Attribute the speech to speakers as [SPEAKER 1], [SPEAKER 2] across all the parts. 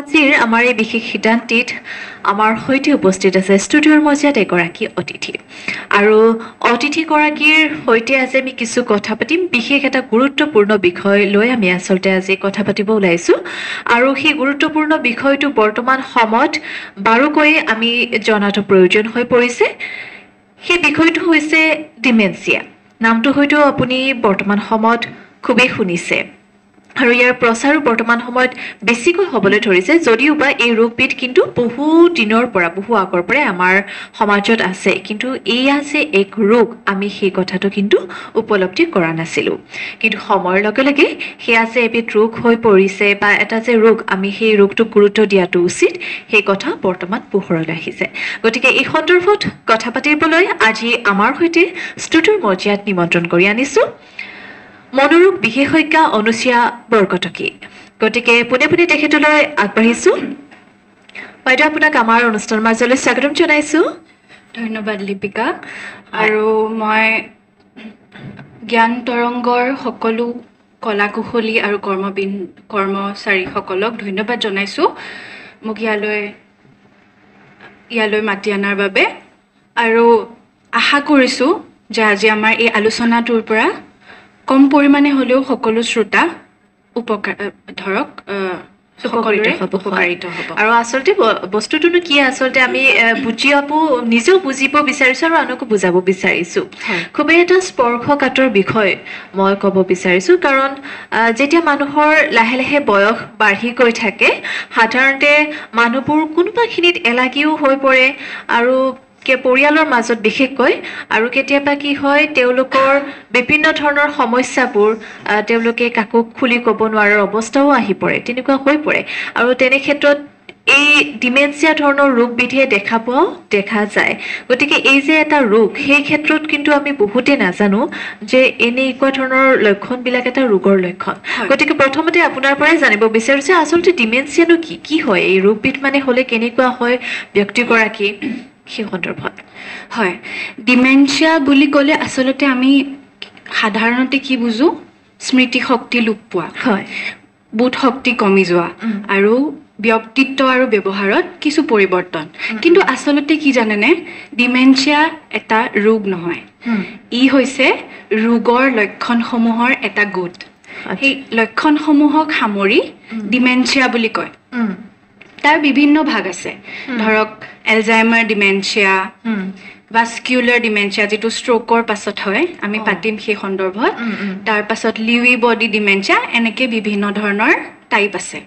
[SPEAKER 1] আজিৰ আমাৰ এই বিশেষ সিদ্ধান্তিত আমাৰ সৈতে উপস্থিত আছে ষ্টুডিঅ'ৰ মজিয়াত এগৰাকী অতিথি আৰু অতিথিগৰাকীৰ সৈতে আজি আমি কিছু কথা পাতিম বিশেষ এটা গুৰুত্বপূৰ্ণ বিষয় লৈ আমি আচলতে আজি কথা পাতিব ওলাইছোঁ আৰু সেই গুৰুত্বপূৰ্ণ বিষয়টো বৰ্তমান সময়ত বাৰুকৈ আমি জনাটো প্ৰয়োজন হৈ পৰিছে সেই বিষয়টো হৈছে ডিমেনচিয়া নামটো হয়তো আপুনি বৰ্তমান সময়ত খুবেই শুনিছে আৰু ইয়াৰ প্ৰচাৰো বৰ্তমান সময়ত বেছিকৈ হ'বলৈ ধৰিছে যদিওবা এই ৰোগবিধ কিন্তু বহু দিনৰ পৰা বহু আগৰ পৰাই আমাৰ সমাজত আছে কিন্তু এয়া যে এক ৰোগ আমি সেই কথাটো কিন্তু উপলব্ধি কৰা নাছিলোঁ কিন্তু সময়ৰ লগে লগে সেয়া যে এবিধ ৰোগ হৈ পৰিছে বা এটা যে ৰোগ আমি সেই ৰোগটোক গুৰুত্ব দিয়াটো উচিত সেই কথা বৰ্তমান পোহৰলৈ আহিছে গতিকে এই সন্দৰ্ভত কথা পাতিবলৈ আজি আমাৰ সৈতে ষ্টুডিঅ'ৰ মজিয়াত নিমন্ত্ৰণ কৰি আনিছোঁ মনোৰোগ বিশেষজ্ঞা অনুচিয়া বৰকটকী গতিকে পোনে পোনে তেখেতলৈ আগবাঢ়িছোঁ বাইদেউ আপোনাক আমাৰ অনুষ্ঠানৰ মাজলৈ স্বাগতম জনাইছোঁ
[SPEAKER 2] ধন্যবাদ লিপিকা আৰু মই জ্ঞান তৰংগৰ সকলো কলা কুশলী আৰু কৰ্মচাৰীসকলক ধন্যবাদ জনাইছোঁ মোক ইয়ালৈ মাতি অনাৰ বাবে আৰু আশা কৰিছোঁ যে আজি আমাৰ এই আলোচনাটোৰ পৰা কম পৰিমাণে হ'লেও সকলো শ্ৰোতা উপকাৰিত হ'ব
[SPEAKER 1] আৰু আচলতে বস্তুটোনো কি আচলতে আমি নিজেও বুজিব বিচাৰিছোঁ আৰু আনকো বুজাব বিচাৰিছোঁ খুবেই এটা স্পৰ্শকাতৰ বিষয় মই ক'ব বিচাৰিছোঁ কাৰণ যেতিয়া মানুহৰ লাহে লাহে বয়স বাঢ়ি গৈ থাকে সাধাৰণতে মানুহবোৰ কোনোবাখিনিত এলাগীও হৈ পৰে আৰু পৰিয়ালৰ মাজত বিশেষকৈ আৰু কেতিয়াবা কি হয় তেওঁলোকৰ বিভিন্ন ধৰণৰ সমস্যাবোৰ তেওঁলোকে কাকো খুলি ক'ব নোৱাৰাৰ অৱস্থাও আহি পৰে তেনেকুৱা হৈ পৰে আৰু তেনে ক্ষেত্ৰত এই ডিমেনচিয়া ধৰণৰ ৰোগবিধে দেখা যায় গতিকে এই যে এটা ৰোগ সেই ক্ষেত্ৰত কিন্তু আমি বহুতে নাজানো যে এনেকুৱা ধৰণৰ লক্ষণবিলাক এটা ৰোগৰ লক্ষণ গতিকে প্ৰথমতে আপোনাৰ পৰাই জানিব বিচাৰিছোঁ যে আচলতে ডিমেনচিয়ানো কি হয় এই ৰোগবিধ মানে হ'লে কেনেকুৱা হয় ব্যক্তিগৰাকী সেই সন্দৰ্ভত
[SPEAKER 2] হয় ডিমেনচিয়া বুলি ক'লে আচলতে আমি সাধাৰণতে কি বুজো স্মৃতিশক্তি লোপ পোৱা
[SPEAKER 1] হয়
[SPEAKER 2] বোধ শক্তি কমি যোৱা আৰু ব্যক্তিত্ব আৰু ব্যৱহাৰত কিছু পৰিৱৰ্তন কিন্তু আচলতে কি জানেনে ডিমেনচিয়া এটা ৰোগ নহয় ই হৈছে ৰোগৰ লক্ষণসমূহৰ এটা গোট সেই লক্ষণসমূহক সামৰি ডিমেনচিয়া বুলি কয় তাৰ বিভিন্ন ভাগ আছে ধৰক এলজাইমাৰ ডিমেনচিয়া ভাস্কুলাৰ ডিমেনচিয়া যিটো ষ্ট্ৰোকৰ পাছত হয় আমি পাতিম সেই সন্দৰ্ভত তাৰ পাছত লিউই বডি ডিমেনচিয়া এনেকৈ বিভিন্ন ধৰণৰ টাইপ আছে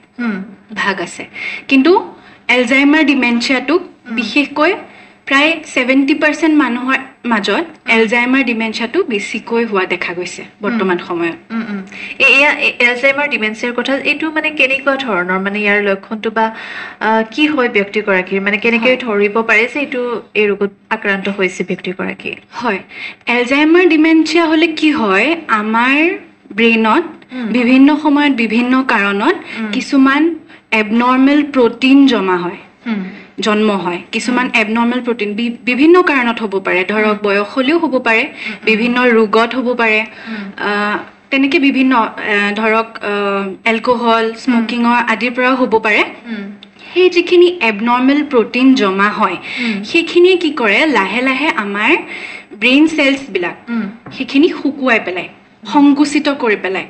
[SPEAKER 2] ভাগ আছে কিন্তু এলজাইমাৰ ডিমেনচিয়াটোক বিশেষকৈ প্ৰায় 70% মানুহৰ মাজত এলজাইমাৰ ডিমেনচিয়াটো বেছিকৈ হোৱা দেখা গৈছে বৰ্তমান সময়ত
[SPEAKER 1] এয়া এলজাইমাৰ ডিমেনচিয়াৰ কথা এইটো মানে কেনেকুৱা ধৰণৰ মানে ইয়াৰ লক্ষণটো বা কি হয় ব্যক্তিগৰাকীৰ মানে কেনেকৈ ধৰিব পাৰে যে এইটো এই ৰোগত আক্ৰান্ত হৈছে ব্যক্তিগৰাকী
[SPEAKER 2] হয় এলজাইমাৰ ডিমেনচিয়া হ'লে কি হয় আমাৰ ব্ৰেইনত বিভিন্ন সময়ত বিভিন্ন কাৰণত কিছুমান এবনৰ্মেল প্ৰটিন জন্ম হয় কিছুমান এবনৰ্মেল প্ৰটিন বিভিন্ন কাৰণত হ'ব পাৰে ধৰক বয়স হ'লেও হ'ব পাৰে বিভিন্ন ৰোগত হ'ব পাৰে তেনেকৈ বিভিন্ন ধৰক এলকহল স্মকিঙৰ আদিৰ পৰাও হ'ব পাৰে সেই যিখিনি এবনৰ্মেল প্ৰটিন জমা হয় সেইখিনিয়ে কি কৰে লাহে লাহে আমাৰ ব্ৰেইন চেলছবিলাক সেইখিনি শুকুৱাই পেলায় সংকুচিত কৰি পেলায়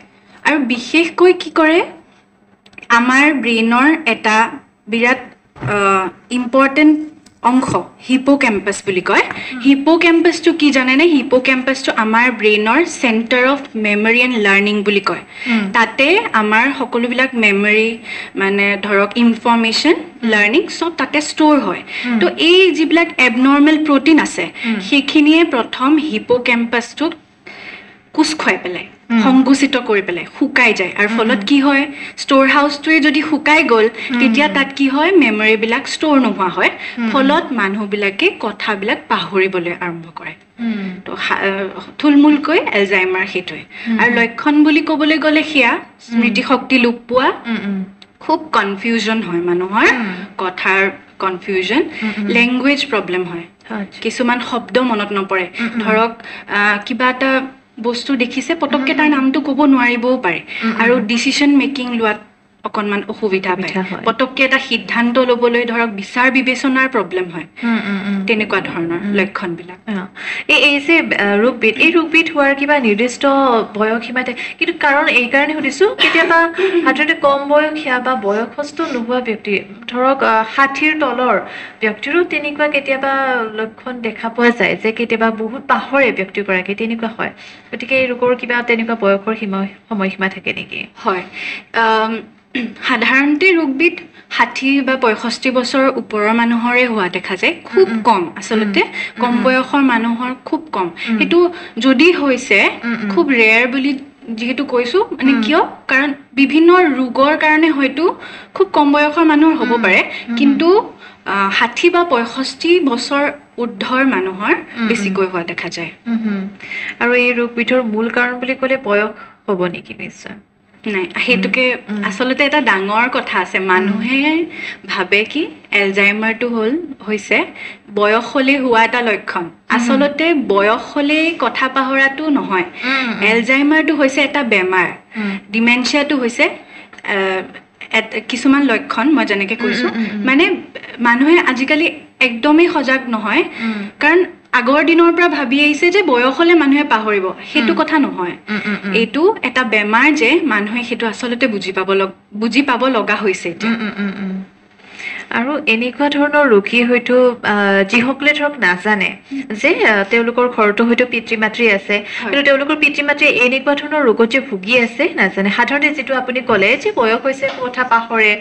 [SPEAKER 2] আৰু বিশেষকৈ কি কৰে আমাৰ ব্ৰেইনৰ এটা বিৰাট ইম্পৰ্টেণ্ট অংশ হিপোকেম্পাছ বুলি কয় হিপোকেম্পাছটো কি জানেনে হিপোকেম্পাছটো আমাৰ ব্ৰেইনৰ centre of memory and learning বুলি কয় তাতে আমাৰ সকলোবিলাক মেমৰি মানে ধৰক ইনফৰ্মেশ্যন লাৰ্ণিং চব তাতে ষ্ট'ৰ হয় তো এই যিবিলাক এবনৰ্মেল প্ৰটিন আছে সেইখিনিয়ে প্ৰথম হিপোকেম্পাছটোক কোচ খুৱাই পেলায় সংকুচিত কৰি পেলাই শুকাই যায় আৰু ফলত কি হয় ষ্ট'ৰ হাউচটোৱে যদি শুকাই গ'ল তেতিয়া তাত কি হয় মেমৰিবিলাক ষ্ট'ৰ নোহোৱা হয় ফলত মানুহবিলাকে কথাবিলাক পাহৰিবলৈ আৰম্ভ কৰে তো থুলমূলকৈ এলজাইমাৰ সেইটোৱে আৰু লক্ষণ বুলি ক'বলৈ গ'লে সেয়া স্মৃতিশক্তি লোপ পোৱা খুব কনফিউজন হয় মানুহৰ কথাৰ কনফিউজন লেংগুৱেজ প্ৰব্লেম হয় কিছুমান শব্দ মনত নপৰে ধৰক কিবা এটা বস্তু দেখিছে পটককৈ তাৰ নামটো ক'ব নোৱাৰিবও পাৰে আৰু ডিচিশ্যন মেকিং লোৱাত অকণমান অসুবিধা পায়
[SPEAKER 1] অসুবিধা হয়।
[SPEAKER 2] পটককৈ এটা সিদ্ধান্ত ল'বলৈ ধৰক বিচাৰ বিবেচনাৰ প্ৰব্লেম হয় তেনেকুৱা ধৰণৰ লক্ষণবিলাক
[SPEAKER 1] এই যে ৰোগবিধ এই ৰোগবিধ হোৱাৰ কিবা নিৰ্দিষ্ট বয়সসীমা থাকে কিন্তু কাৰণ এই কাৰণে সুধিছোঁ কেতিয়াবা সাধাৰণতে কম বয়সীয়া বা বয়সস্থ নোহোৱা ব্যক্তি ধৰক 60ৰ তলৰ ব্যক্তিৰো তেনেকুৱা কেতিয়াবা লক্ষণ দেখা পোৱা যায় যে কেতিয়াবা বহুত পাহৰে ব্যক্তিগৰাকী তেনেকুৱা হয় গতিকে এই ৰোগৰ কিবা তেনেকুৱা বয়সৰ সময়সীমা থাকে নেকি
[SPEAKER 2] হয় সাধাৰণতে ৰোগবিধ 60 বা 65 বছৰৰ ওপৰৰ মানুহৰে হোৱা দেখা যায় খুব কম আচলতে কম বয়সৰ মানুহৰ খুব কম সেইটো যদি হৈছে খুব ৰেয়াৰ বুলি যিহেতু কৈছোঁ মানে কিয় কাৰণ বিভিন্ন ৰোগৰ কাৰণে হয়তো খুব কম বয়সৰ মানুহৰ হ'ব পাৰে কিন্তু 60 বা 65 বছৰ ঊৰ্ধৰ মানুহৰ বেছিকৈ হোৱা দেখা যায়
[SPEAKER 1] আৰু এই ৰোগবিধৰ মূল কাৰণ বুলি ক'লে বয়স হ'ব নেকি নিশ্চয়
[SPEAKER 2] নাই সেইটোকে আচলতে এটা ডাঙৰ কথা আছে মানুহে ভাবে কি এলজাইমাৰটো হৈছে বয়স হ'লে হোৱা এটা লক্ষণ আচলতে বয়স হ'লে কথা পাহৰাটো নহয় এলজাইমাৰটো হৈছে এটা বেমাৰ ডিমেনচিয়াটো হৈছে কিছুমান লক্ষণ মই যেনেকৈ কৈছোঁ মানে মানুহে আজিকালি একদমেই সজাগ নহয় কাৰণ আগৰ দিনৰ পৰা ভাবি আহিছে যে বয়স হ'লে মানুহে পাহৰিব সেইটো কথা নহয় এইটো এটা বেমাৰ যে মানুহে সেইটো আচলতে বুজি পাব লগা হৈছে
[SPEAKER 1] আৰু এনেকুৱা ধৰণৰ ৰোগী হয়তো যিসকলে ধৰক নাজানে যে তেওঁলোকৰ ঘৰতো হয়তো পিতৃ মাতৃ আছে কিন্তু তেওঁলোকৰ পিতৃ মাতৃ এনেকুৱা ধৰণৰ ৰোগত যে ভুগি আছে নাজানে সাধাৰণতে যিটো আপুনি ক'লে যে বয়স হৈছে কথা পাহৰে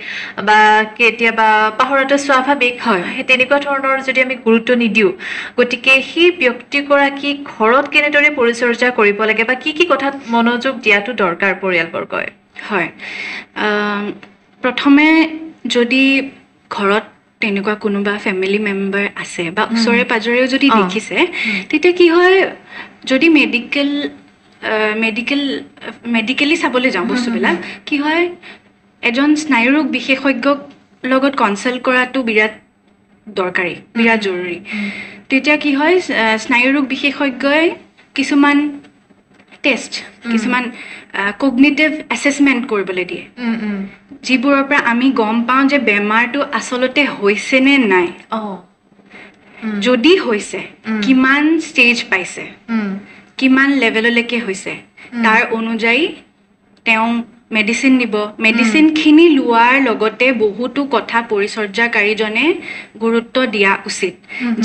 [SPEAKER 1] বা কেতিয়াবা পাহৰাটো স্বাভাৱিক হয় তেনেকুৱা ধৰণৰ যদি আমি গুৰুত্ব নিদিওঁ গতিকে সেই ব্যক্তিগৰাকী ঘৰত কেনেদৰে পৰিচৰ্যা কৰিব লাগে বা কি কথাত মনোযোগ দিয়াটো দৰকাৰ পৰিয়ালবৰ্গই
[SPEAKER 2] হয় প্ৰথমে যদি ঘৰত তেনেকুৱা কোনোবা ফেমিলি মেম্বাৰ আছে বা ওচৰে পাজৰেও যদি দেখিছে তেতিয়া কি হয় যদি মেডিকেলি চাবলৈ যাওঁ বস্তুবিলাক কি হয় এজন স্নায়ুৰোগ বিশেষজ্ঞক লগত কনচাল্ট কৰাটো বিৰাট দৰকাৰী বিৰাট জৰুৰী তেতিয়া কি হয় স্নায়ুৰোগ বিশেষজ্ঞই কিছুমান টেষ্ট কিছুমান কগনিটিভ এছেছমেণ্ট কৰিবলৈ দিয়ে যিবোৰৰ পৰা আমি গম পাওঁ যে বেমাৰটো আচলতে হৈছে নে নাই যদি হৈছে কিমান ষ্টেজ পাইছে কিমান লেভেললৈকে হৈছে তাৰ অনুযায়ী তেওঁ মেডিচিন দিব মেডিচিনখিনি লোৱাৰ লগতে বহুতো কথা পৰিচৰ্যাকাৰীজনে গুৰুত্ব দিয়া উচিত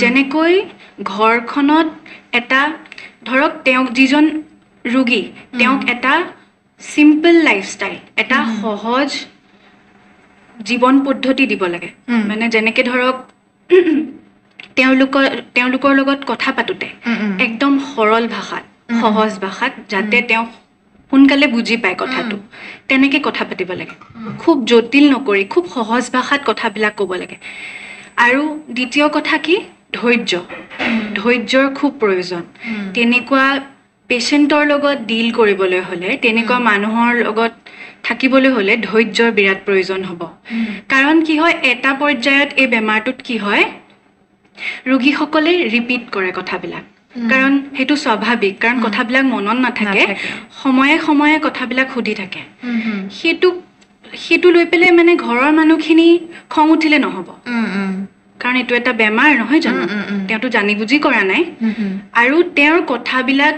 [SPEAKER 2] যেনেকৈ ঘৰখনত এটা ধৰক তেওঁক যিজন ৰোগী তেওঁক এটা চিম্পল লাইফষ্টাইল এটা সহজ জীৱন পদ্ধতি দিব লাগে মানে যেনেকৈ ধৰক তেওঁলোকৰ লগত কথা পাতোতে একদম সৰল ভাষাত সহজ ভাষাত যাতে তেওঁ সোনকালে বুজি পায় কথাটো তেনেকৈ কথা পাতিব লাগে খুব জটিল নকৰি খুব সহজ ভাষাত কথাবিলাক ক'ব লাগে আৰু দ্বিতীয় কথা কি ধৈৰ্যৰ খুব প্ৰয়োজন তেনেকুৱা পেচেণ্টৰ লগত ডিল কৰিবলৈ হ'লে তেনেকুৱা মানুহৰ লগত থাকিবলৈ হ'লে ধৈৰ্যৰ বিৰাট প্ৰয়োজন হ'ব কাৰণ কি হয় এটা পৰ্যায়ত এই বেমাৰটোত কি হয় ৰোগীসকলে ৰিপিট কৰে কথাবিলাক কাৰণ সেইটো স্বাভাৱিক কাৰণ কথাবিলাক মনত নাথাকে সময়ে সময়ে কথাবিলাক সুধি থাকে সেইটো লৈ পেলাই মানে ঘৰৰ মানুহখিনি খং উঠিলে নহ'ব কাৰণ এইটো এটা বেমাৰ নহয় জানো তেওঁতো জানি বুজি কৰা নাই আৰু তেওঁৰ কথাবিলাক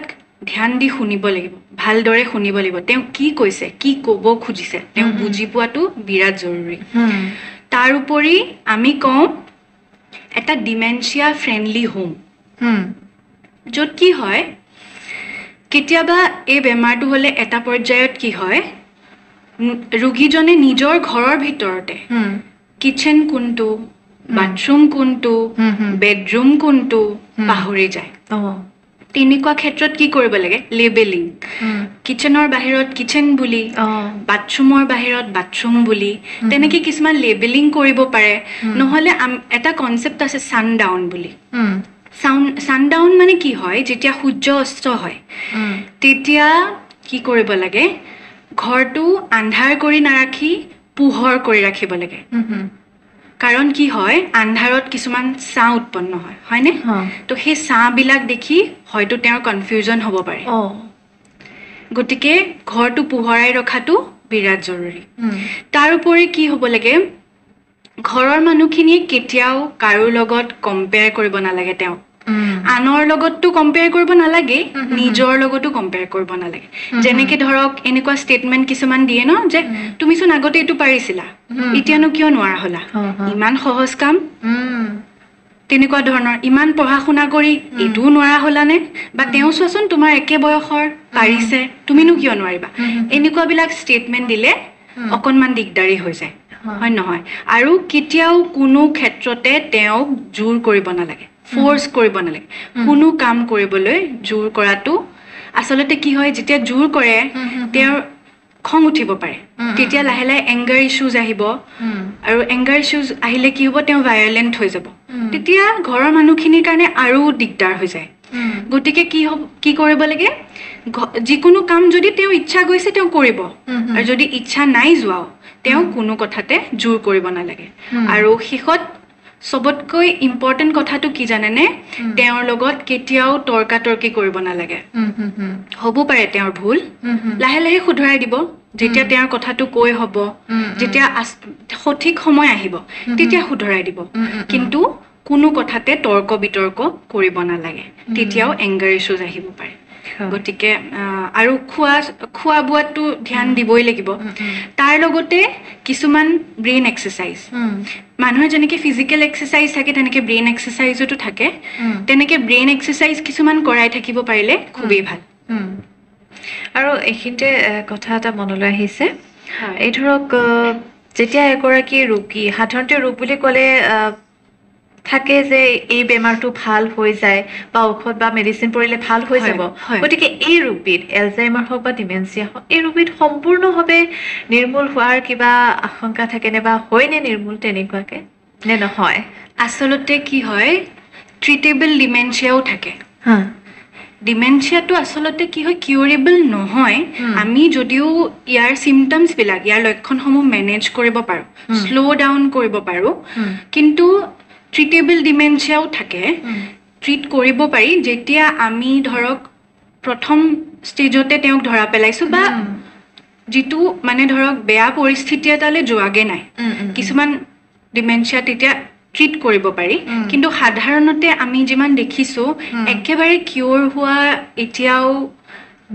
[SPEAKER 2] ধ্যান দি শুনিব লাগিব ভালদৰে শুনিব লাগিব তেওঁ কি কৈছে কি ক'ব খুজিছে তেওঁ বুজি পোৱাটো বিৰাট জৰুৰী তাৰ উপৰি আমি কওঁ এটা ডিমেনচিয়া ফ্ৰেণ্ডলি হোম য'ত কি হয় কেতিয়াবা এই বেমাৰটো হ'লে এটা পৰ্যায়ত কি হয় ৰোগীজনে নিজৰ ঘৰৰ ভিতৰতে কিচেন কোনটো বাথৰুম কোনটো বেডৰুম কোনটো পাহৰি যায় তেনেকুৱা ক্ষেত্ৰত কি কৰিব লাগে লেবেলিং কিচেনৰ বাহিৰত কিচেন বুলি বাথৰুমৰ বাহিৰত বাথৰুম বুলি তেনেকৈ কিছুমান লেবেলিং কৰিব পাৰে নহ'লে এটা কনচেপ্ট আছে ছানডাউন বুলি ছানডাউন মানে কি হয় যেতিয়া সূৰ্য অস্ত হয় তেতিয়া কি কৰিব লাগে ঘৰটো আন্ধাৰ কৰি নাৰাখি পোহৰ কৰি ৰাখিব লাগে কাৰণ কি হয় আন্ধাৰত কিছুমান ছাঁ উৎপন্ন হয় হয়নে তো সেই ছাঁবিলাক দেখি হয়তো তেওঁৰ কনফিউজন হ'ব পাৰে গতিকে ঘৰটো পোহৰাই ৰখাটো বিৰাট জৰুৰী তাৰ উপৰি কি হ'ব লাগে ঘৰৰ মানুহখিনিয়ে কেতিয়াও কাৰো লগত কম্পেয়াৰ কৰিব নালাগে তেওঁ আনৰ লগততো কম্পেয়াৰ কৰিব নালাগে নিজৰ লগতো কম্পেয়াৰ কৰিব নালাগে যেনেকে ধৰক এনেকুৱা ষ্টেটমেণ্ট কিছুমান দিয়ে ন যে তুমিচোন আগতে এইটো পাৰিছিলা এতিয়ানো কিয় নোৱাৰা হলা ইমান সহজ কাম তেনেকুৱা ধৰণৰ ইমান পঢ়া শুনা কৰি এইটোও নোৱাৰা হলানে বা তেওঁ চোৱাচোন তোমাৰ একে বয়সৰ পাৰিছে তুমিনো কিয় নোৱাৰিবা এনেকুৱাবিলাক ষ্টেটমেণ্ট দিলে অকণমান দিগদাৰী হৈ যায় হয় নহয় আৰু কেতিয়াও কোনো ক্ষেত্ৰতে তেওঁক জোৰ কৰিব নালাগে ফ'ৰ্চ কৰিব নালাগে কোনো কাম কৰিবলৈ জোৰ কৰাটো আচলতে কি হয় যেতিয়া জোৰ কৰে তেওঁৰ খং উঠিব পাৰে তেতিয়া লাহে লাহে এংগাৰ ইছ্যুজ আহিব আৰু এংগাৰ ইছ্যুজ আহিলে কি হ'ব তেওঁ ভায়োলেণ্ট হৈ যাব তেতিয়া ঘৰৰ মানুহখিনিৰ কাৰণে আৰু দিগদাৰ হৈ যায় গতিকে কি কৰিব লাগে যিকোনো কাম যদি তেওঁ ইচ্ছা গৈছে তেওঁ কৰিব আৰু যদি ইচ্ছা নাই যোৱাও তেওঁ কোনো কথাতে জোৰ কৰিব নালাগে আৰু শেষত সবতকৈ ইম্পৰ্টেণ্ট কথাটো কি জানেনে তেওঁৰ লগত কেতিয়াও তৰ্কাতৰ্কি কৰিব নালাগে হ'ব পাৰে তেওঁৰ ভুল লাহে লাহে শুধৰাই দিব যেতিয়া তেওঁৰ কথাটো কৈ হ'ব যেতিয়া সঠিক সময় আহিব তেতিয়া শুধৰাই দিব কিন্তু কোনো কথাতে তৰ্ক বিতৰ্ক কৰিব নালাগে তেতিয়াও এংগাৰ ইছ্যুজ আহিব পাৰে গতিকে আৰু খোৱা বোৱাটো ধ্যান দিবই লাগিব তাৰ লগতে কিছুমান ব্ৰেইন এক্সাৰচাইজ মানুহৰ যেনেকৈ ফিজিকেল এক্সাৰচাইজ থাকে তেনেকৈ ব্ৰেইন এক্সাৰচাইজতো থাকে তেনেকৈ ব্ৰেইন এক্সাৰচাইজ কিছুমান কৰাই থাকিব পাৰিলে খুবেই ভাল
[SPEAKER 1] আৰু এইখিনিতে কথা এটা মনলৈ আহিছে এই ধৰক যেতিয়া এগৰাকী ৰোগী সাধাৰণতে ৰোগ বুলি ক'লে থাকে যে এই বেমাৰটো ভাল হৈ যায় বা ঔষধ বা মেডিচিন পৰিলে ভাল হৈ যাব গতিকে এই ৰোগবিধ এলজাইমাৰ হওক বা ডিমেনচিয়া হওক এই ৰোগবিধ সম্পূৰ্ণভাৱে নিৰ্মূল হোৱাৰ কিবা আশংকা থাকেনে বা হয়নে নিৰ্মূল তেনেকুৱাকে নে নহয়
[SPEAKER 2] আচলতে কি হয় ট্ৰিটেবল ডিমেনচিয়াও থাকে ডিমেনচিয়াটো আচলতে কি হয় কিউৰেবল নহয় আমি যদিও ইয়াৰ চিমটমছবিলাক ইয়াৰ লক্ষণসমূহ মেনেজ কৰিব পাৰোঁ শ্ল' ডাউন কৰিব পাৰোঁ কিন্তু ট্ৰিটেবল ডিমেনচিয়াও থাকে ট্ৰিট কৰিব পাৰি যেতিয়া আমি ধৰক প্ৰথম ষ্টেজতে তেওঁক ধৰা পেলাইছোঁ বা যিটো মানে ধৰক বেয়া পৰিস্থিতি এটালৈ যোৱাগৈ নাই কিছুমান ডিমেনচিয়া তেতিয়া ট্ৰিট কৰিব পাৰি কিন্তু সাধাৰণতে আমি যিমান দেখিছোঁ একেবাৰে কিয়ৰ হোৱা এতিয়াও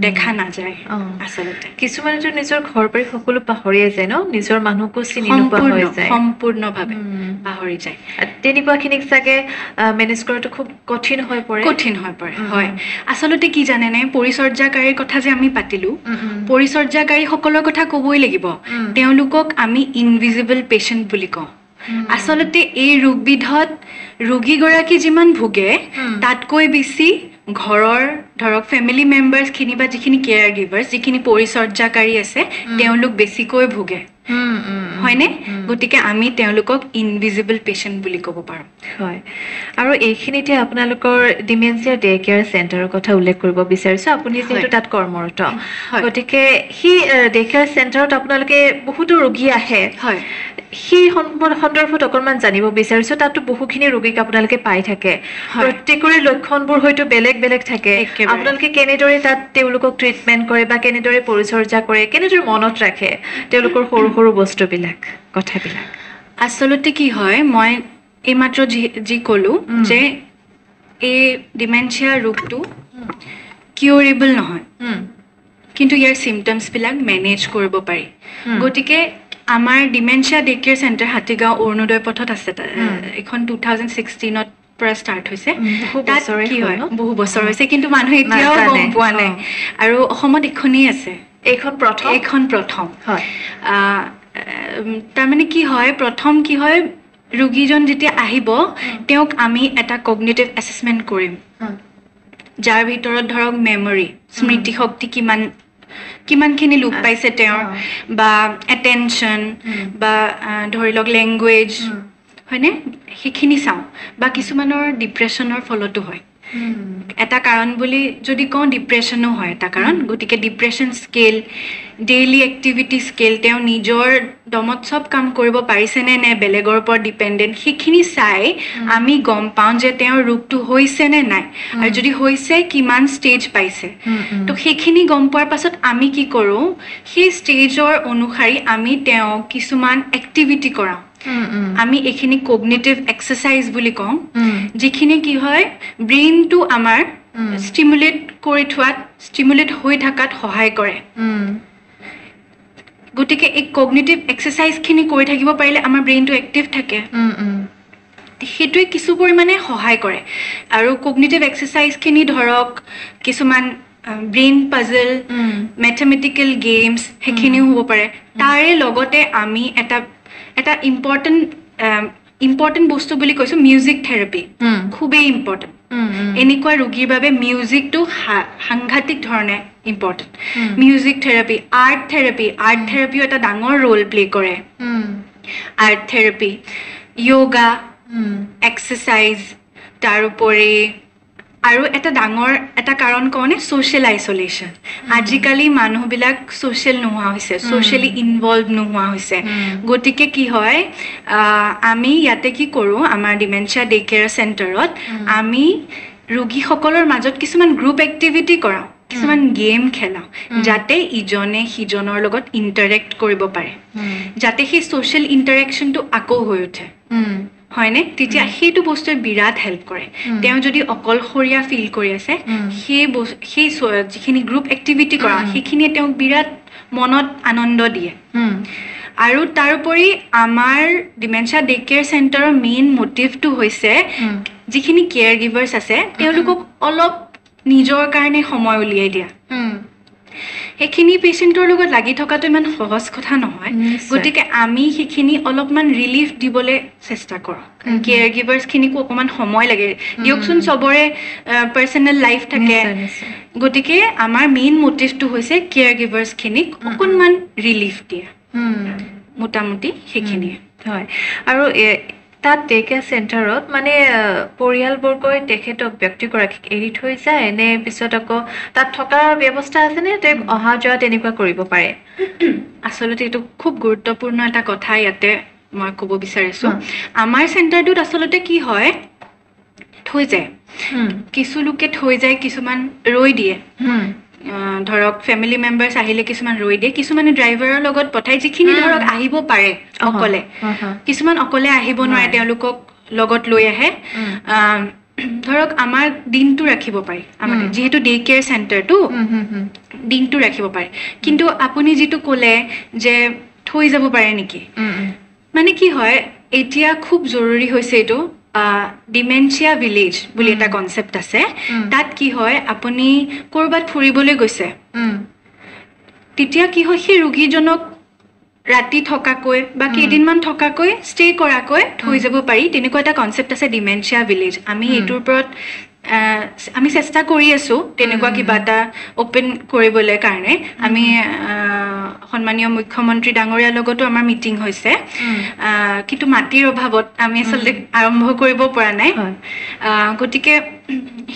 [SPEAKER 2] দেখা নাযায় আচলতে
[SPEAKER 1] কিছুমানেতো নিজৰ ঘৰ বাৰী সকলো পাহৰিয়ে যায় ন নিজৰ মানুহকো চিনি নোপোৱা হৈ যায়
[SPEAKER 2] সম্পূৰ্ণভাৱে পাহৰি যায়
[SPEAKER 1] তেনেকুৱাখিনিক চাগে মেনেজ কৰাটো খুব কঠিন হৈ পৰে
[SPEAKER 2] হয় আচলতে কি জানেনে পৰিচৰ্যাকাৰীৰ কথা যে আমি পাতিলোঁ পৰিচৰ্যাকাৰীসকলৰ কথা ক'বই লাগিব তেওঁলোকক আমি ইনভিজিবল পেচেণ্ট বুলি কওঁ আচলতে এই ৰোগবিধত ৰোগীগৰাকী যিমান ভোগে তাতকৈ বেছি ঘৰৰ ধৰক ফেমিলি মেম্বাৰ্ছখিনি বা যিখিনি কেয়াৰ গিভাৰ্ছ যিখিনি পৰিচৰ্যাকাৰী আছে তেওঁলোক বেছিকৈ ভোগে হয়নে গতিকে আমি তেওঁলোকক ইনভিজিবল পেচেণ্ট বুলি ক'ব পাৰোঁ
[SPEAKER 1] হয় আৰু এইখিনিতে আপোনালোকৰ ডিমেনচিয়া ডে কেয়াৰ চেণ্টাৰৰ কথা উল্লেখ কৰিব বিচাৰিছোঁ আপুনি যিহেতু তাত কৰ্মৰত গতিকে সেই ডে কেয়াৰ চেণ্টাৰত আপোনালোকে বহুতো ৰোগী আহে
[SPEAKER 2] হয়
[SPEAKER 1] সেই সন্দৰ্ভত অকণমান জানিব বিচাৰিছোঁ তাতো বহুখিনি ৰোগীক আপোনালোকে পাই থাকে প্ৰত্যেকৰে লক্ষণবোৰ হয়তো বেলেগ বেলেগ থাকে আপোনালোকে কেনেদৰে তাত তেওঁলোকক ট্ৰিটমেণ্ট কৰে বা কেনেদৰে পৰিচৰ্যা কৰে কেনেদৰে মনত ৰাখে তেওঁলোকৰ সৰু সৰু বস্তুবিলাক কথাবিলাক
[SPEAKER 2] আচলতে কি হয় মই এইমাত্ৰ যি ক'লোঁ যে এই ডিমেনচিয়া ৰোগটো কিউৰেবল নহয় কিন্তু ইয়াৰ চিমটমছবিলাক মেনেজ কৰিব পাৰি গতিকে আমাৰ dementia day care centre Hatigaon Arunodoy পথত আছে এইখন 2016ত পৰা ষ্টাৰ্ট হৈছে তাত কি হয় বহু বছৰ হৈছে কিন্তু মানুহে এতিয়াও গম পোৱা নাই আৰু অসমত এখনেই আছে এইখন প্ৰথম
[SPEAKER 1] হয়
[SPEAKER 2] তাৰমানে কি হয় প্ৰথম কি হয় ৰোগীজন যেতিয়া আহিব তেওঁক আমি এটা কগনিটিভ এছেছমেণ্ট কৰিম যাৰ ভিতৰত ধৰক মেমৰি স্মৃতি শক্তি কিমানখিনি লোপ পাইছে তেওঁৰ বা এটেনশ্যন বা ধৰি লওক লেংগুৱেজ হয়নে সেইখিনি চাওঁ বা কিছুমানৰ ডিপ্ৰেশ্যনৰ ফলতো হয় এটা কাৰণ বুলি যদি কওঁ ডিপ্ৰেশ্যনো হয় এটা কাৰণ গতিকে depression scale daily activity scale তেওঁ নিজৰ দমত চব কাম কৰিব পাৰিছেনে নে বেলেগৰ ওপৰত ডিপেণ্ডেণ্ট সেইখিনি চাই আমি গম পাওঁ যে তেওঁৰ ৰোগটো হৈছে নে নাই আৰু যদি হৈছে কিমান ষ্টেজ পাইছে তো সেইখিনি গম পোৱাৰ পাছত আমি কি কৰোঁ সেই ষ্টেজৰ অনুসৰি আমি তেওঁক কিছুমান এক্টিভিটি কৰাওঁ আমি এইখিনি কগনিটিভ এক্সাৰচাইজ বুলি কওঁ যিখিনি কি হয় ব্ৰেইনটো আমাৰ ষ্টিমুলেট হৈ থকাত সহায় কৰে গতিকে এই কগনিটিভ এক্সাৰচাইজখিনি কৰি থাকিব পাৰিলে আমাৰ ব্ৰেইনটো এক্টিভ থাকে সেইটোৱে কিছু পৰিমাণে সহায় কৰে আৰু কগনিটিভ এক্সাৰচাইজখিনি ধৰক কিছুমান ব্ৰেইন পাজল মেথমেটিকেল গেমছ সেইখিনিও হ'ব পাৰে তাৰে লগতে আমি এটা ইম্পৰ্টেণ্ট বস্তু বুলি কৈছোঁ মিউজিক থেৰাপি খুবেই ইম্পৰ্টেণ্ট এনেকুৱা ৰোগীৰ বাবে মিউজিকটো সাংঘাতিক ধৰণে ইম্পৰ্টেণ্ট মিউজিক থেৰাপি আৰ্ট থেৰাপিও এটা ডাঙৰ ৰোল প্লে কৰে আৰ্ট থেৰাপি য়োগা এক্সাৰচাইজ তাৰোপৰি আৰু এটা ডাঙৰ এটা কাৰণ কওঁনে ছ'চিয়েল আইচলেশ্যন আজিকালি মানুহবিলাক ছ'চিয়েল নোহোৱা হৈছে ছ'চিয়েলি ইনভলভ নোহোৱা হৈছে গতিকে কি হয় আমি ইয়াতে কি কৰোঁ আমাৰ ডিমেনচিয়া ডে কেয়াৰ চেণ্টাৰত আমি ৰোগীসকলৰ মাজত কিছুমান গ্ৰুপ এক্টিভিটি কৰাওঁ কিছুমান গেম খেলাওঁ যাতে ইজনে সিজনৰ লগত ইণ্টাৰেক্ট কৰিব পাৰে যাতে সেই ছ'চিয়েল ইণ্টাৰেকশ্যনটো আকৌ হৈ উঠে হয়নে তেতিয়া সেইটো বস্তুৱে বিৰাট হেল্প কৰে তেওঁ যদি অকলশৰীয়া ফিল কৰি আছে সেই যিখিনি গ্ৰুপ এক্টিভিটি কৰা সেইখিনিয়ে তেওঁক বিৰাট মনত আনন্দ দিয়ে আৰু তাৰোপৰি আমাৰ ডিমেনচিয়া ডে কেয়াৰ চেণ্টাৰৰ মেইন মটিভটো হৈছে যিখিনি কেয়াৰ গিভাৰ্ছ আছে তেওঁলোকক অলপ নিজৰ কাৰণে সময় উলিয়াই দিয়া সেইখিনি পেচেণ্টৰ লগত লাগি থকাটো ইমান সহজ কথা নহয় গতিকে আমি সেইখিনি অলপমান ৰিলিফ দিবলৈ চেষ্টা কৰোঁ কেয়াৰ গিভাৰ্ছখিনিকো অকণমান সময় লাগে দিয়কচোন চবৰে পাৰ্চনেল লাইফ থাকে গতিকে আমাৰ মেইন মটিভটো হৈছে কেয়াৰ গিভাৰ্ছখিনিক অকণমান ৰিলিফ দিয়া মোটামুটি সেইখিনিয়ে
[SPEAKER 1] হয় আৰু তাত ডে কেয়াৰ চেণ্টাৰত মানে পৰিয়ালবৰ্গই তেখেতক ব্যক্তিগৰাকীক এৰি থৈ যায় নে পিছত আকৌ তাত থকাৰ ব্যৱস্থা আছেনে তেওঁক অহা যোৱা তেনেকুৱা কৰিব পাৰে
[SPEAKER 2] আচলতে এইটো খুব গুৰুত্বপূৰ্ণ এটা কথা ইয়াতে মই ক'ব বিচাৰিছোঁ আমাৰ চেণ্টাৰটোত আচলতে কি হয় থৈ যায় কিছু লোকে থৈ যায় কিছুমান ৰৈ দিয়ে ধৰক ফেমিলি মেম্বাৰ্ছ আহিলে কিছুমান ৰৈ দিয়ে কিছুমানে ড্ৰাইভাৰৰ লগত পঠায় যিখিনি ধৰক আহিব পাৰে অকলে কিছুমান অকলে আহিব নোৱাৰে তেওঁলোকক লগত লৈ আহে ধৰক আমাৰ দিনটো ৰাখিব পাৰি আমাৰ যিহেতু ডে কেয়াৰ চেণ্টাৰটো দিনটো ৰাখিব পাৰে কিন্তু আপুনি যিটো ক'লে যে থৈ যাব পাৰে নেকি মানে কি হয় এতিয়া খুব জৰুৰী হৈছে এইটো ডিমেনচিয়া ভিলেজ বুলি এটা কনচেপ্ট আছে তাত কি হয় আপুনি ক'ৰবাত ফুৰিবলৈ গৈছে তেতিয়া কি হয় সেই ৰোগীজনক ৰাতি থকাকৈ বা কেইদিনমান থকাকৈ ষ্টে কৰাকৈ থৈ যাব পাৰি তেনেকুৱা এটা কনচেপ্ট আছে ডিমেনচিয়া ভিলেজ আমি এইটোৰ ওপৰত আমি চেষ্টা কৰি আছোঁ তেনেকুৱা কিবা এটা অ'পেন কৰিবলৈ কাৰণে আমি সন্মানীয় মুখ্যমন্ত্ৰী ডাঙৰীয়াৰ লগতো আমাৰ মিটিং হৈছে কিন্তু মাটিৰ অভাৱত আমি আচলতে আৰম্ভ কৰিব পৰা নাই গতিকে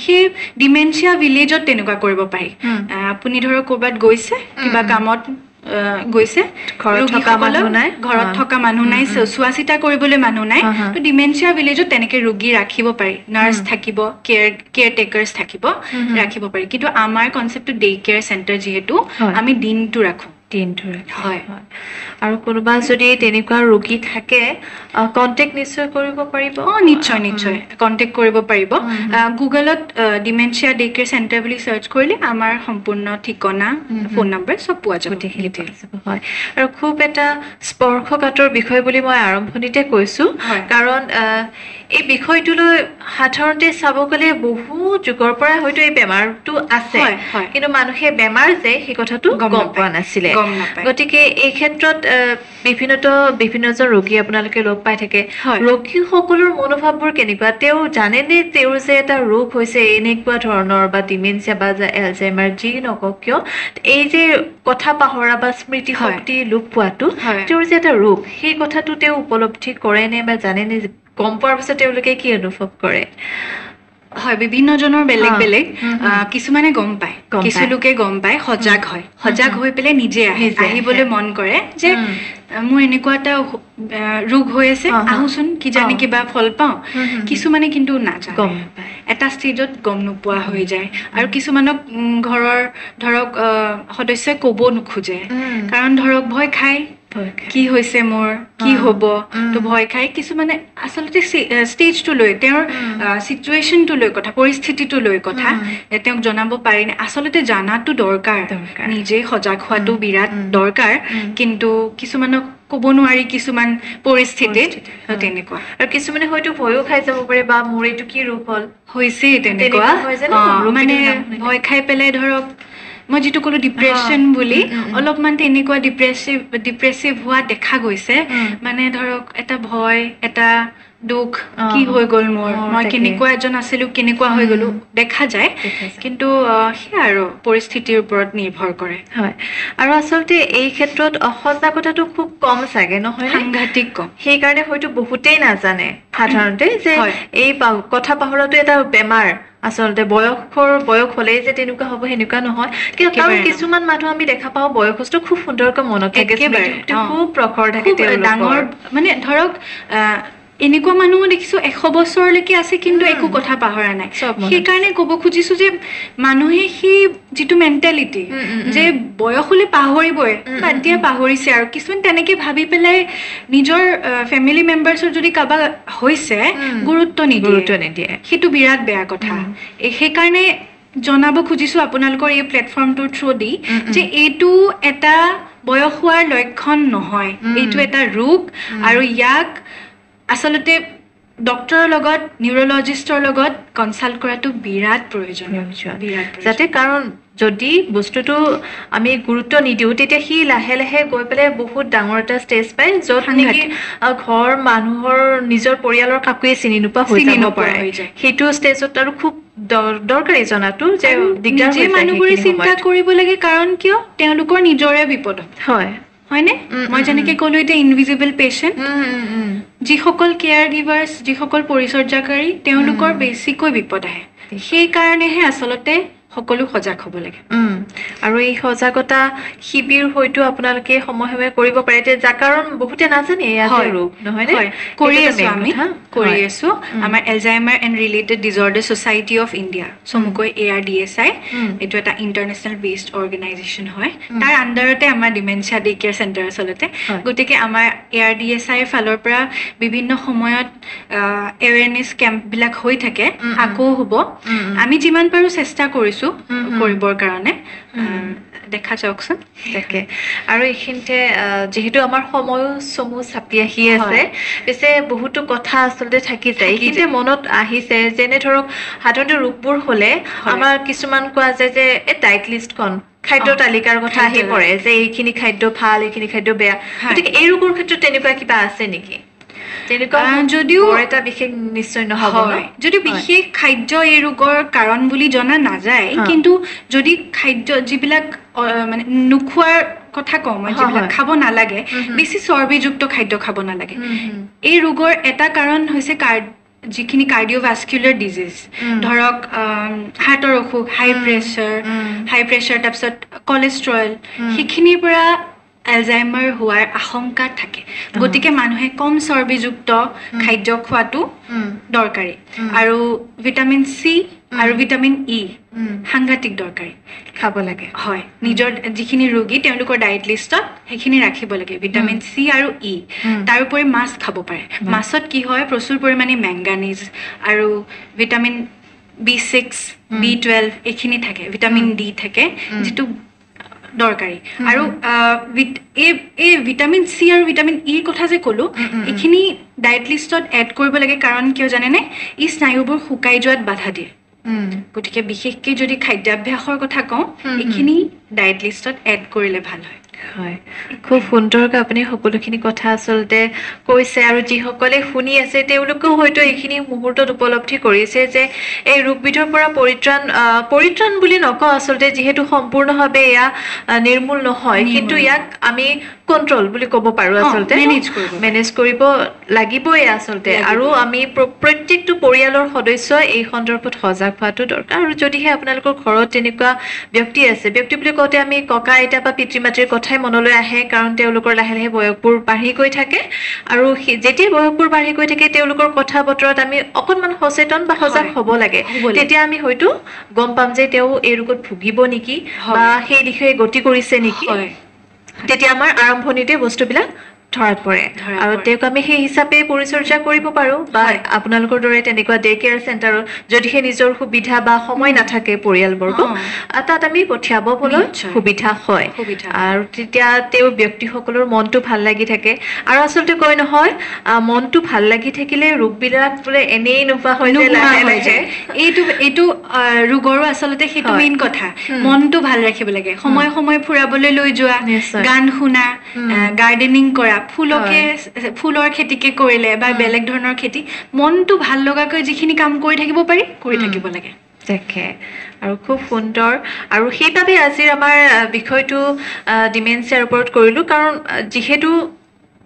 [SPEAKER 2] সেই ডিমেনচিয়া ভিলেজত তেনেকুৱা কৰিব পাৰি আপুনি ধৰক ক'ৰবাত গৈছে কিবা কামত গৈছে ঘৰত থকা মানুহ নাই চোৱা চিতা কৰিবলৈ মানুহ নাই তো ডিমেনচিয়া ভিলেজত তেনেকৈ ৰোগী ৰাখিব পাৰি নাৰ্ছ থাকিব কেয়াৰ টেকাৰ্ছ থাকিব ৰাখিব পাৰি কিন্তু আমাৰ কনচেপ্টটো ডে কেয়াৰ চেণ্টাৰ যিহেতু আমি দিনটো ৰাখোঁ
[SPEAKER 1] হয় আৰু কোনোবা যদি তেনেকুৱা ৰোগী থাকে কণ্টেক্ট নিশ্চয় কৰিব পাৰিব
[SPEAKER 2] নিশ্চয় কণ্টেক্ট কৰিব পাৰিব গুগলত ডিমেনচিয়া ডে কেয়াৰ চেণ্টাৰ বুলি চাৰ্চ কৰিলে আমাৰ সম্পূৰ্ণ ঠিকনা ফোন নম্বৰ চব পোৱা যাব
[SPEAKER 1] হয় আৰু খুব এটা স্পৰ্শকাতৰ বিষয় বুলি মই আৰম্ভণিতে কৈছোঁ কাৰণ এই বিষয়টোলৈ সাধাৰণতে চাব গ'লে বহু যুগৰ পৰা হয়তো এই বেমাৰটো আছে কিন্তু মানুহে বেমাৰ যে সেই কথাটো গম পোৱা নাছিলে গতিকে এই ক্ষেত্ৰত বিভিন্নজন ৰোগী আপোনালোকে লগ পাই থাকে ৰোগীসকলৰ মনোভাৱবোৰ কেনেকুৱা তেওঁ জানেনে তেওঁৰ যে এটা ৰোগ হৈছে এনেকুৱা ধৰণৰ বা ডিমেনচিয়া বা এলজাইমাৰ যি নকওক কিয় এই যে কথা পাহৰা বা স্মৃতি শক্তি লোপ পোৱাটো তেওঁৰ যে এটা ৰোগ সেই কথাটো তেওঁ উপলব্ধি কৰেনে বা জানেনে গম পোৱাৰ পিছত তেওঁলোকে কি অনুভৱ কৰে
[SPEAKER 2] হয় বিভিন্নজনৰ বেলেগ বেলেগ কিছুমানে গম পায় কিছু লোকে গম পায় সজাগ হয় সজাগ হৈ পেলাই নিজে আহিবলৈ মন কৰে যে মোৰ এনেকুৱা এটা ৰোগ হৈ আছে আহোচোন কিজানি কিবা ফল পাওঁ কিছুমানে কিন্তু নাজানে এটা ষ্টেজত গম নোপোৱা হৈ যায় আৰু কিছুমানক ঘৰৰ ধৰক সদস্যই ক'ব নোখোজে কাৰণ ধৰক ভয় খায় কি হৈছে মোৰ কি হ'ব তো ভয় খাই কিছুমানে আচলতে ষ্টেজটো লৈ তেওঁৰ সিচুৱেশ্যনটো লৈ কথা পৰিস্থিতিটো লৈ কথা তেওঁক জনাব পাৰি নে আচলতে জানাটো দৰকাৰ নিজে সজাগ হোৱাটো বিৰাট দৰকাৰ কিন্তু কিছুমানক ক'ব নোৱাৰি কিছুমান পৰিস্থিতিত তেনেকুৱা
[SPEAKER 1] আৰু কিছুমানে হয়তো ভয়ো খাই যাব পাৰে বা মোৰ এইটো কি ৰোগ হ'ল
[SPEAKER 2] হৈছে তেনেকুৱা মানে ভয় খাই পেলাই ধৰক মই যেটো ক'লো ডিপ্ৰেছন বুলি অলপমান তেনেকুৱা ডিপ্ৰেছিভ হোৱা দেখা গৈছে মানে ধৰক এটা ভয় এটা দুখ কি হৈ গ'ল মোৰ মই কেনেকুৱা এজন আছিলো কেনেকুৱা হৈ গ'লো দেখা যায় কিন্তু সেই আৰু পৰিস্থিতিৰ ওপৰত নিৰ্ভৰ কৰে
[SPEAKER 1] হয় আৰু আচলতে এই ক্ষেত্ৰত অসজাগতাটো খুব কম চাগে নহয়
[SPEAKER 2] সাংঘাতিক কম
[SPEAKER 1] সেই কাৰণে হয়তো বহুতেই নাজানে সাধাৰণতে যে এই কথা পাহৰাটো এটা বেমাৰ আচলতে বয়স হ'লেই যে তেনেকুৱা হ'ব সেনেকুৱা নহয় কাৰণ কিছুমান মানুহ আমি দেখা পাওঁ বয়সস্থ খুব সুন্দৰকৈ মনত থাকে খুব প্ৰখৰ থাকে
[SPEAKER 2] ডাঙৰ মানে ধৰক এনেকুৱা মানুহো দেখিছো 100 বছৰলৈকে আছে কিন্তু একো কথা পাহৰা নাই সেইকাৰণে ক'ব খুজিছো যে মানুহে সেই যিটো মেণ্টেলিটি যে বয়স হ'লে পাহৰিবই এতিয়া পাহৰিছে আৰু কিছুমান তেনেকে ভাবি পেলাই নিজৰ ফেমিলি মেম্বাৰ্ছৰ যদি কাবা হৈছে গুৰুত্ব নিদিয়ে সেইটো বিৰাট বেয়া কথা সেইকাৰণে জনাব খুজিছো আপোনালোকৰ এই প্লেটফৰ্মটোৰ থ্ৰু দি যে এইটো এটা বয়স হোৱাৰ লক্ষণ নহয় এইটো এটা ৰোগ আৰু ইয়াক আচলতে ডক্টৰৰ লগত নিউৰলজিষ্টৰ লগত কনসাল্ট কৰাটো বিৰাট প্ৰয়োজনীয়
[SPEAKER 1] যাতে কাৰণ যদি বস্তুটো আমি গুৰুত্ব নিদিওঁ তেতিয়া সি লাহে লাহে গৈ পেলাই বহুত ডাঙৰ এটা ষ্টেজ পায় য'ত নেকি ঘৰ মানুহৰ নিজৰ পৰিয়ালৰ কাকোৱে চিনি নোপোৱা হৈ যাব পাৰে সেইটো ষ্টেজত আৰু খুব দৰকাৰী জনাটো যে দিগদাৰ
[SPEAKER 2] যে মানুহবোৰে চিন্তা কৰিব লাগে কাৰণ কিয় তেওঁলোকৰ নিজৰে বিপদ হয়নে মই যেনেকৈ ক'লো এতিয়া ইনভিজিবল পেচেণ্ট যিসকল কেয়াৰ গিভাৰ্ছ যিসকল পৰিচৰ্যাকাৰী তেওঁলোকৰ বেছিকৈ বিপদ আহে সেইকাৰণেহে আচলতে সকলো সজাগ হ'ব লাগে
[SPEAKER 1] আৰু এই সজাগতা শিবিৰ হয়তো আপোনালোকে সময়ে কৰিব পাৰে যাৰ কাৰণ বহুতে নাজানে ৰোগ নহয়নে
[SPEAKER 2] কৰি আছো আমাৰ Alzheimer and related disorder society of India চমুকৈ ARDSI এইটো এটা ইণ্টাৰনেশ্যনেল বেছড অৰ্গেনাইজেশ্যন হয় তাৰ আণ্ডাৰতে আমাৰ ডিমেনচিয়া ডে কেয়াৰ চেণ্টাৰ আচলতে গতিকে আমাৰ ARDSI ফালৰ পৰা বিভিন্ন সময়ত এৱেৰনেছ কেম্পবিলাক হৈ থাকে আকৌ হ'ব আমি যিমান পাৰো চেষ্টা কৰিছো কৰিবৰ কাৰণে দেখা যাওকচোন
[SPEAKER 1] তাকে আৰু এইখিনিতে যেহেতু আমাৰ সময়ো চমু চাপি আহি আছে পিছে বহুতো কথা আচলতে থাকি যায় এইখিনিতে মনত আহিছে যেনে ধৰক সাধাৰণতে ৰোগবোৰ হ'লে আমাৰ কিছুমান কোৱা যায় যে এই ডায়েট লিষ্টখন খাদ্য তালিকাৰ কথা আহি পৰে যে এইখিনি খাদ্য ভাল এইখিনি খাদ্য বেয়া গতিকে এই ৰোগৰ ক্ষেত্ৰত তেনেকুৱা কিবা আছে নেকি
[SPEAKER 2] যদিও
[SPEAKER 1] এটা বিশেষ নিশ্চয় নহ'ব
[SPEAKER 2] যদি বিশেষ খাদ্য এই ৰোগৰ কাৰণ বুলি জনা নাযায় কিন্তু যদি খাদ্য যিবিলাক মানে নোখোৱাৰ কথা কওঁ মই যিবিলাক খাব নালাগে বেছি চৰ্বিযুক্ত খাদ্য খাব নালাগে এই ৰোগৰ এটা কাৰণ হৈছে যিখিনি কাৰ্ডিঅ'ভাস্কুলাৰ ডিজিজ ধৰক হাৰ্টৰ অসুখ হাই প্ৰেছাৰ তাৰপিছত কলেষ্ট্ৰল সেইখিনিৰ পৰা এলজাইমাৰ হোৱাৰ আশংকা থাকে গতিকে মানুহে কম চৰ্বিযুক্ত খাদ্য খোৱাটো দৰকাৰী আৰু ভিটামিন চি আৰু ভিটামিন ই সাংঘাতিক দৰকাৰী
[SPEAKER 1] খাব লাগে
[SPEAKER 2] হয় নিজৰ যিখিনি ৰোগী তেওঁলোকৰ ডায়েট লিষ্টত সেইখিনি ৰাখিব লাগে ভিটামিন চি আৰু ই তাৰোপৰি মাছ খাব পাৰে মাছত কি হয় প্ৰচুৰ পৰিমাণে মেংগানিজ আৰু ভিটামিন B6 B12 এইখিনি থাকে ভিটামিন ডি থাকে যিটো দৰকাৰী আৰু এই ভিটামিন চি আৰু ভিটামিন ইৰ কথা যে ক'লো এইখিনি ডায়েট লিষ্টত এড কৰিব লাগে কাৰণ কিয় জানেনে ই স্নায়ুবোৰ শুকাই যোৱাত বাধা দিয়ে গতিকে বিশেষকৈ যদি খাদ্যাভ্যাসৰ কথা কওঁ এইখিনি ডায়েট লিষ্টত এড কৰিলে ভাল হয়
[SPEAKER 1] হয় খুব সুন্দৰকৈ আপুনি সকলোখিনি কথা আচলতে কৈছে আৰু যিসকলে শুনি আছে তেওঁলোকেও হয়তো এইখিনি মুহূৰ্তত উপলব্ধি কৰিছে যে এই ৰোগবিধৰ পৰা পৰিত্ৰাণ বুলি নকওঁ আচলতে যিহেতু সম্পূৰ্ণভাৱে এয়া নিৰ্মূল নহয় কিন্তু ইয়াক আমি কন্ট্ৰোল বুলি ক'ব পাৰো আচলতে মেনেজ কৰিব লাগিবই আচলতে আৰু আমি প্ৰত্যেকটো পৰিয়ালৰ সদস্যই এই সন্দৰ্ভত সজাগ হোৱাটো দৰকাৰ আৰু যদিহে আপোনালোকৰ ঘৰত তেনেকুৱা ব্যক্তি আছে ব্যক্তি বুলি কওঁতে আমি ককা আইতা বা পিতৃ মাতৃৰ কথাই মনলৈ আহে কাৰণ তেওঁলোকৰ লাহে লাহে বয়সবোৰ বাঢ়ি গৈ থাকে আৰু যেতিয়া বয়সবোৰ বাঢ়ি গৈ থাকে তেওঁলোকৰ কথা বতৰাত আমি অকণমান সচেতন বা সজাগ হ'ব লাগে তেতিয়া আমি হয়তো গম পাম যে তেওঁ এই ৰোগত ভুগিব নেকি বা সেই দিশে গতি কৰিছে নেকি তেতিয়া আমাৰ আৰম্ভণিতে বস্তুবিলাক ধৰাত পৰে আৰু তেওঁক আমি সেই হিচাপে পৰিচৰ্যা কৰিব পাৰো বা আপোনালোকৰ দৰে তেনেকুৱা ডে কেয়াৰ চেণ্টাৰত যদিহে নিজৰ সুবিধা বা সময় নাথাকে পৰিয়ালবৰ্গ তাত আমি পঠিয়াবলৈ সুবিধা হয় আৰু তেতিয়া তেওঁ ব্যক্তিসকলৰ মনটো ভাল লাগি থাকে আৰু আচলতে কয় নহয় মনটো ভাল লাগি থাকিলে ৰোগবিলাক বোলে এনেই নোহোৱা হৈ যায়
[SPEAKER 2] এইটো ৰোগৰো আচলতে সেইটো মেইন কথা মনটো ভাল ৰাখিব লাগে সময় সময় ফুৰাবলৈ লৈ যোৱা গান শুনা গাৰ্ডেনিং কৰা ফুলৰ খেতিকে কৰিলে বা বেলেগ ধৰণৰ খেতি মনটো ভাল লগাকৈ যিখিনি কাম কৰি থাকিব পাৰি কৰি থাকিব লাগে
[SPEAKER 1] তাকে আৰু খুব সুন্দৰ আৰু সেইবাবে আজিৰ আমাৰ বিষয়টো ডিমেনচিয়াৰ ওপৰত কৰিলো কাৰণ যিহেতু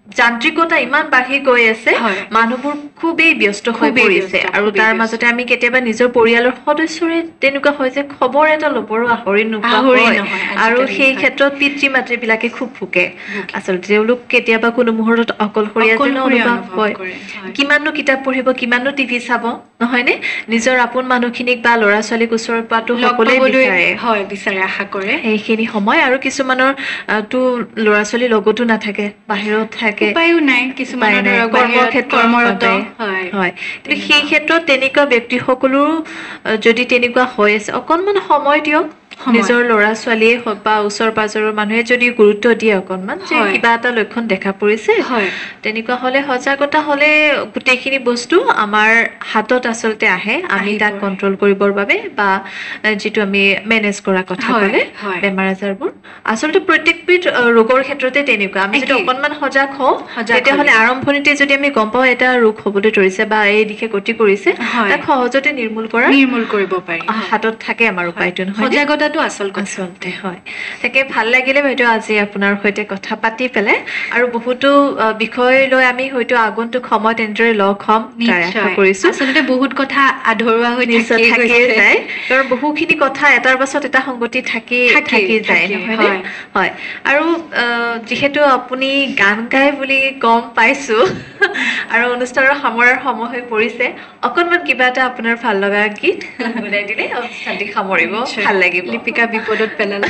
[SPEAKER 1] যান্ত্ৰিকতা ইমান বাঢ়ি গৈ আছে মানুহবোৰ খুবেই ব্যস্ত হৈ পৰিছে আৰু তাৰ মাজতে আমি কেতিয়াবা নিজৰ পৰিয়ালৰ সদস্যৰে তেনেকুৱা হয় যে খবৰ এটা ল'বৰো আহৰি নোপোৱা হয় আৰু সেই ক্ষেত্ৰত পিতৃ মাতৃবিলাকে খুব ভোগে আচলতে তেওঁলোক কেতিয়াবা কোনো মুহূৰ্তত অকলশৰীয়া যেন অনুভৱ হয় কিমাননো কিতাপ পঢ়িব কিমাননো টিভি চাব নহয়নে নিজৰ আপোন মানুহখিনিক বা ল'ৰা ছোৱালীক ওচৰত পোৱাটো সকলোৱে
[SPEAKER 2] বিচাৰে আশা কৰে
[SPEAKER 1] সেইখিনি সময় আৰু কিছুমানৰ তো ল'ৰা ছোৱালী লগতো নাথাকে বাহিৰত থাকে
[SPEAKER 2] উপায়ো নাই কিছুমানৰ
[SPEAKER 1] কৰ্মৰত হয় কিন্তু সেই ক্ষেত্ৰত তেনেকুৱা ব্যক্তিসকলো যদি তেনেকুৱা হৈ আছে অকণমান সময় দিয়ক নিজৰ ল'ৰা ছোৱালীয়ে হওক বা ওচৰ পাজৰৰ মানুহে যদি গুৰুত্ব দিয়ে অকণমান যে কিবা এটা লক্ষণ দেখা পৰিছে তেনেকুৱা হ'লে সজাগতা হ'লে গোটেইখিনি বস্তু আমাৰ হাতত আচলতে আহে আমি তাক কণ্ট্ৰল কৰিবৰ বাবে বা যিটো আমি মেনেজ কৰা কথা ক'লে বেমাৰ আজাৰবোৰ আচলতে প্ৰত্যেকবিধ ৰোগৰ ক্ষেত্ৰতে তেনেকুৱা আমি যদি অকণমান সজাগ হওঁ তেতিয়াহ'লে আৰম্ভণিতে যদি আমি গম পাওঁ এটা ৰোগ হ'বলৈ ধৰিছে বা এই দিশে গতি কৰিছে তাক সহজতে নিৰ্মূল
[SPEAKER 2] কৰিব পাৰি
[SPEAKER 1] হাতত থাকে আমাৰ উপায়টো নহয়
[SPEAKER 2] সজাগতাটো আচলতে
[SPEAKER 1] হয় তাকে ভাল লাগিলে বাইদেউ আজি আপোনাৰ সৈতে কথা পাতি পেলাই আৰু বহুতো বিষয় লৈ আমি হয়তো আগন্তুক সময়ত এনেদৰে লগ হ'ম তাৰ আশা কৰিছো
[SPEAKER 2] আচলতে বহুত কথা আধৰুৱা হৈ
[SPEAKER 1] থাকে যায় কাৰণ বহুখিনি কথা এটাৰ পাছত এটা সংগতি থাকি যায় নহয়নে হয় আৰু যিহেতু আপুনি গান গাই বুলি গম পাইছো আৰু অনুষ্ঠানৰ সামৰাৰ সময় হৈ পৰিছে অকণমান কিবা এটা আপোনাৰ ভাল লগা গীত গুণগুণাই দিলে অনুষ্ঠানটি সামৰিব ভাল লাগিব
[SPEAKER 2] লিপিকা বিপদত পেলালে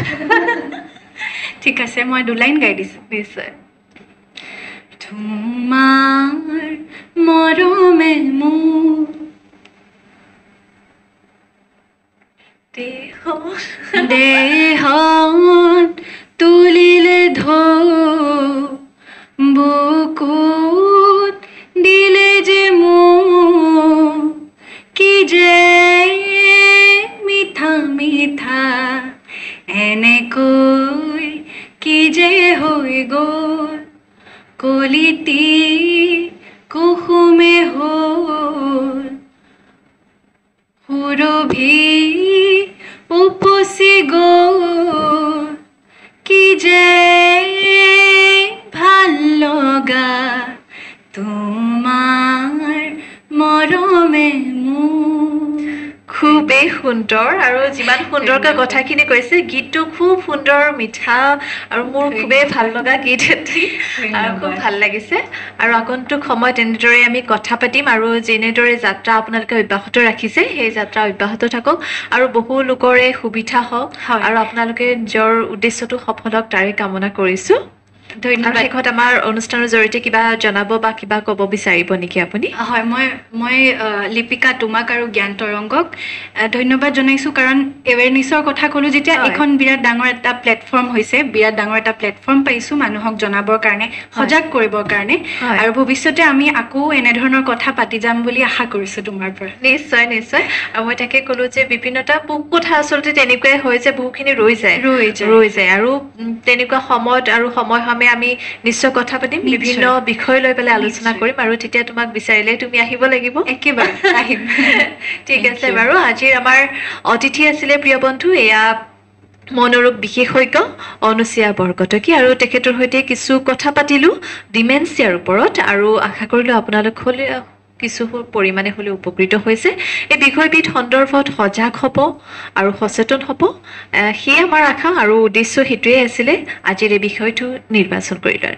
[SPEAKER 2] ঠিক আছে মই দুলাইন গাই দিছো
[SPEAKER 1] নিশ্চয়
[SPEAKER 2] তোমাৰ মৰমে মোৰ দেহত তুলিলে বুকুত দিলে যে মোৰ কি যে মিঠা মিঠা এনেকৈ কি যে হৈ গ'ল কলিতি কুসুমে হ'ল সুৰভি উপচি গ'ল কি যে ভাল লগা তোমাৰ মৰমে মোৰ
[SPEAKER 1] খুবেই সুন্দৰ আৰু যিমান সুন্দৰকৈ কথাখিনি কৈছে গীতটো খুব সুন্দৰ মিঠা আৰু মোৰ খুবেই ভাল লগা গীত এটি আৰু খুব ভাল লাগিছে আৰু আগন্তুক সময়ত এনেদৰে আমি কথা পাতিম আৰু যেনেদৰে যাত্ৰা আপোনালোকে অব্যাহত ৰাখিছে সেই যাত্ৰা অব্যাহত থাকক আৰু বহু লোকৰে সুবিধা হওক আৰু আপোনালোকে নিজৰ উদ্দেশ্যটো সফল হওক তাৰে কামনা কৰিছো ধন্যবাদ শেষত আমাৰ অনুষ্ঠানৰ জৰিয়তে কিবা জনাব বা কিবা ক'ব বিচাৰিব নেকি আপুনি
[SPEAKER 2] হয় মই লিপিকা তোমাক আৰু জ্ঞান তৰংগক ধন্যবাদ জনাইছোঁ কাৰণ এৱেৰনেছৰ কথা ক'লোঁ যেতিয়া এখন বিৰাট ডাঙৰ এটা প্লেটফৰ্ম হৈছে বিৰাট ডাঙৰ এটা প্লেটফৰ্ম পাইছোঁ মানুহক জনাবৰ কাৰণে সজাগ কৰিবৰ কাৰণে আৰু ভৱিষ্যতে আমি আকৌ এনেধৰণৰ কথা পাতি যাম বুলি আশা কৰিছোঁ তোমাৰ পৰা
[SPEAKER 1] নিশ্চয় আৰু মই তাকে ক'লোঁ যে বিভিন্নটা কথা আচলতে তেনেকুৱাই হয় যে বহুখিনি ৰৈ যায় আৰু তেনেকুৱা সময়ত আৰু সময় আমি নিশ্চয় কথা পাতিম বিভিন্ন বিষয় লৈ পেলাই আলোচনা কৰিম আৰু তেতিয়া তোমাক বিচাৰিলে তুমি আহিব লাগিব
[SPEAKER 2] একেবাৰে আহিম
[SPEAKER 1] ঠিক আছে বাৰু আজিৰ আমাৰ অতিথি আছিলে প্ৰিয় বন্ধু এয়া মনোৰোগ বিশেষজ্ঞ অনুচিয়া বৰকটকী আৰু তেখেতৰ সৈতে কিছু কথা পাতিলোঁ ডিমেনচিয়াৰ ওপৰত আৰু আশা কৰিলোঁ আপোনালোক কিছু পৰিমাণে হ'লেও উপকৃত হৈছে এই বিষয়বিধ সন্দৰ্ভত সজাগ হ'ব আৰু সচেতন হ'ব সেয়ে আমাৰ আশা আৰু উদ্দেশ্য সেইটোৱে আছিলে আজিৰ এই বিষয়টো নিৰ্বাচন কৰি লোৱাৰ